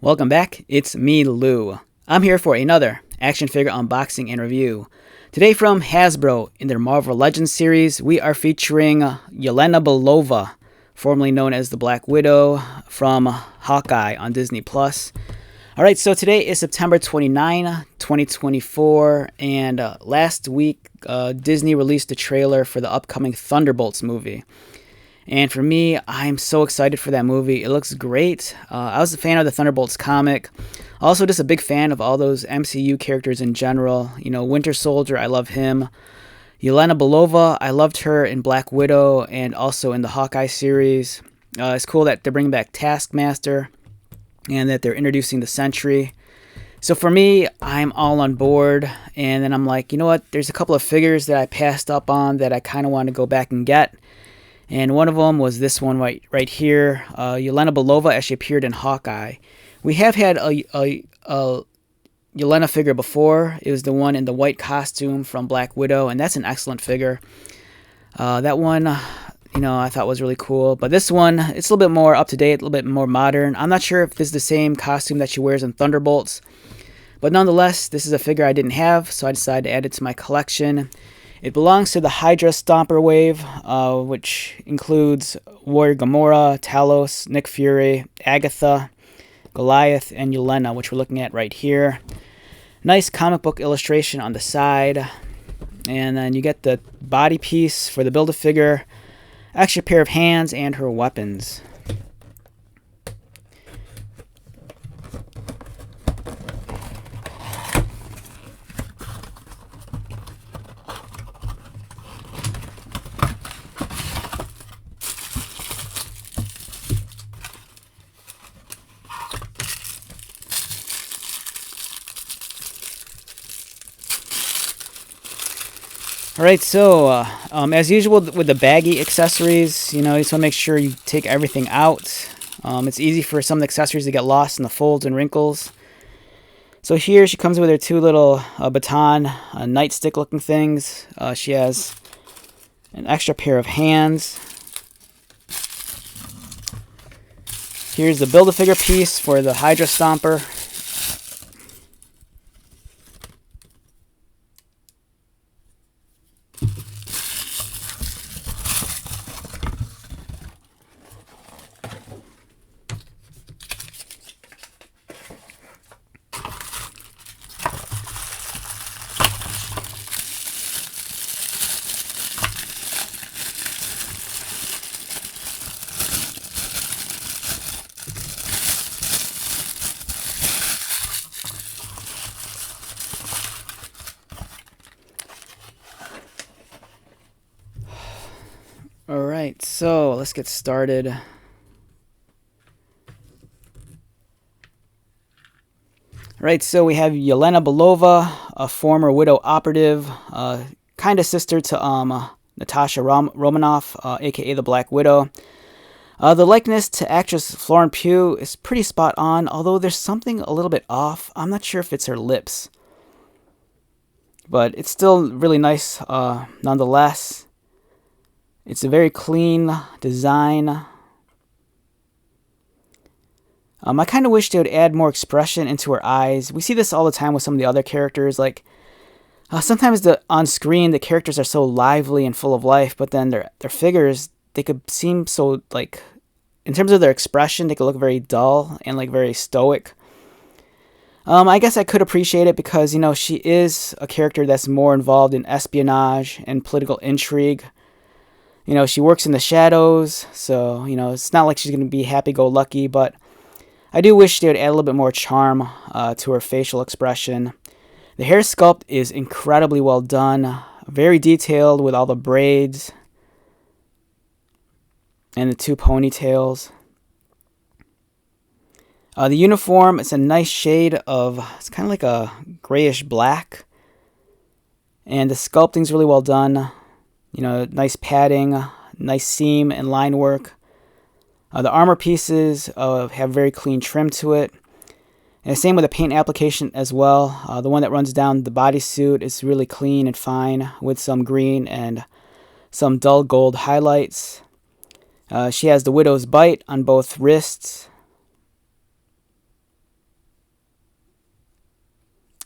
Welcome back, it's me, Lou. I'm here for another action figure unboxing and review. Today from Hasbro, in their Marvel Legends series, we are featuring Yelena Belova, formerly known as the Black Widow, from Hawkeye on Disney+. Alright, so today is September 29, 2024, and last week Disney released a trailer for the upcoming Thunderbolts movie. And for me, I'm so excited for that movie. It looks great. I was a fan of the Thunderbolts comic. Also, just a big fan of all those MCU characters in general. You know, Winter Soldier, I love him. Yelena Belova, I loved her in Black Widow and also in the Hawkeye series. It's cool that they're bringing back Taskmaster and that they're introducing the Sentry. So for me, I'm all on board. And then I'm like, you know what? There's a couple of figures that I passed up on that I kind of want to go back and get. And one of them was this one right here, Yelena Belova, as she appeared in Hawkeye. We have had a Yelena figure before. It was the one in the white costume from Black Widow, and that's an excellent figure. That one, I thought was really cool. But this one, it's a little bit more up-to-date, a little bit more modern. I'm not sure if this is the same costume that she wears in Thunderbolts. But nonetheless, this is a figure I didn't have, so I decided to add it to my collection. It belongs to the Hydra Stomper wave, which includes Warrior Gamora, Talos, Nick Fury, Agatha, Goliath, and Yelena, which we're looking at right here. Nice comic book illustration on the side. And then you get the body piece for the Build-A-Figure, extra pair of hands, and her weapons. Alright, so as usual with the baggy accessories, you just want to make sure you take everything out. It's easy for some of the accessories to get lost in the folds and wrinkles. So here she comes with her two little baton, nightstick looking things. She has an extra pair of hands. Here's the Build-A-Figure piece for the Hydra Stomper. Alright, so let's get started. Alright, so we have Yelena Belova, a former Widow operative, kind of sister to Natasha Romanoff, aka the Black Widow. The likeness to actress Florence Pugh is pretty spot on, although there's something a little bit off. I'm not sure if it's her lips. But it's still really nice nonetheless. It's a very clean design. I kind of wish they would add more expression into her eyes. We see this all the time with some of the other characters. Like sometimes on screen the characters are so lively and full of life, but then their figures, they could seem so, like, in terms of their expression, they could look very dull and like very stoic. I guess I could appreciate it because she is a character that's more involved in espionage and political intrigue. She works in the shadows, so, it's not like she's going to be happy-go-lucky, but I do wish they would add a little bit more charm to her facial expression. The hair sculpt is incredibly well done, very detailed with all the braids and the two ponytails. The uniform, it's a nice shade of, it's kind of like a grayish black, and the sculpting's really well done. Nice padding, nice seam and line work. The armor pieces have very clean trim to it. And the same with the paint application as well. The one that runs down the bodysuit is really clean and fine with some green and some dull gold highlights. She has the Widow's Bite on both wrists.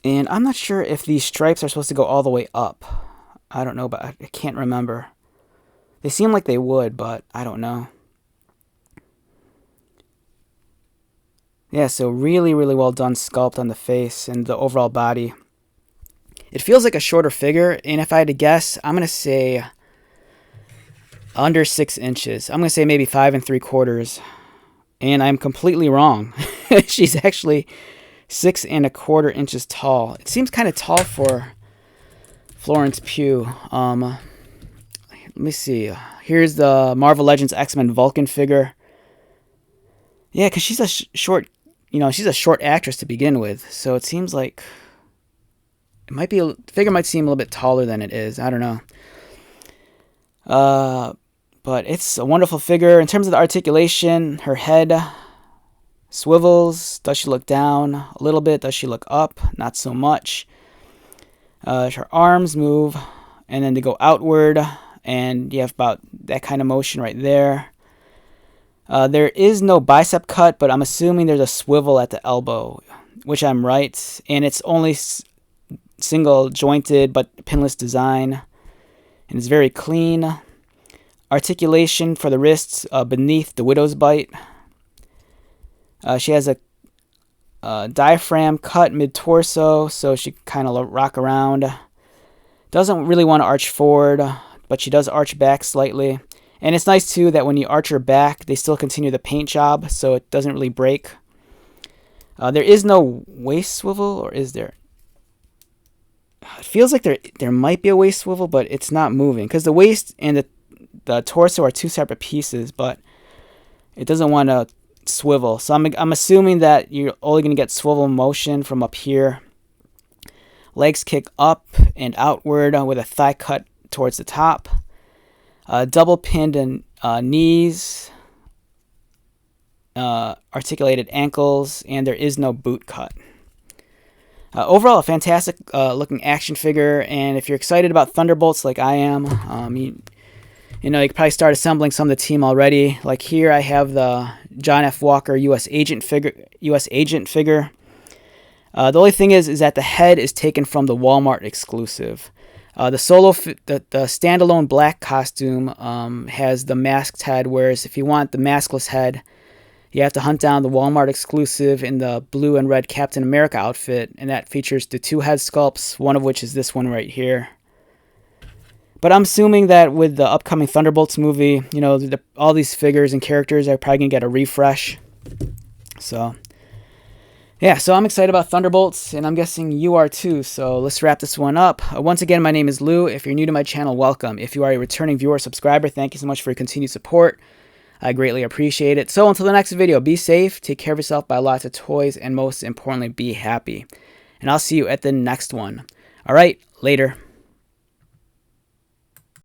And I'm not sure if these stripes are supposed to go all the way up. I don't know, but I can't remember. They seem like they would, but I don't know. Yeah, so really, really well done sculpt on the face and the overall body. It feels like a shorter figure, and if I had to guess, I'm going to say under 6 inches. I'm going to say maybe 5 3/4. And I'm completely wrong. She's actually 6 1/4 inches tall. It seems kind of tall for Florence Pugh. Let me see. Here's the Marvel Legends X-Men Vulcan figure. Yeah, because she's a short, she's a short actress to begin with. So it seems like the figure might seem a little bit taller than it is. I don't know. But it's a wonderful figure. In terms of the articulation, her head swivels. Does she look down a little bit? Does she look up? Not so much. Her arms move, and then they go outward, and you have about that kind of motion right there. There is no bicep cut, but I'm assuming there's a swivel at the elbow, which I'm right, and it's only single jointed but pinless design, and it's very clean. Articulation for the wrists beneath the widow's bite. She has a diaphragm cut mid-torso, so she kind of rock around. Doesn't really want to arch forward, but she does arch back slightly. And it's nice, too, that when you arch her back, they still continue the paint job, so it doesn't really break. There is no waist swivel, or is there? It feels like there might be a waist swivel, but it's not moving. Because the waist and the torso are two separate pieces, but it doesn't want to swivel. So I'm assuming that you're only going to get swivel motion from up here. Legs kick up and outward with a thigh cut towards the top. Double pinned and knees. Articulated ankles, and there is no boot cut. Overall, a fantastic looking action figure, and if you're excited about Thunderbolts like I am, you can probably start assembling some of the team already. Like here, I have the John F. Walker U.S. Agent figure. The only thing is that the head is taken from the Walmart exclusive. The standalone black costume has the masked head, whereas if you want the maskless head, you have to hunt down the Walmart exclusive in the blue and red Captain America outfit, and that features the 2 head sculpts, one of which is this one right here. But I'm assuming that with the upcoming Thunderbolts movie, all these figures and characters are probably going to get a refresh. So, yeah, so I'm excited about Thunderbolts, and I'm guessing you are too. So let's wrap this one up. Once again, my name is Lou. If you're new to my channel, welcome. If you are a returning viewer or subscriber, thank you so much for your continued support. I greatly appreciate it. So until the next video, be safe, take care of yourself, buy lots of toys, and most importantly, be happy. And I'll see you at the next one. All right, later.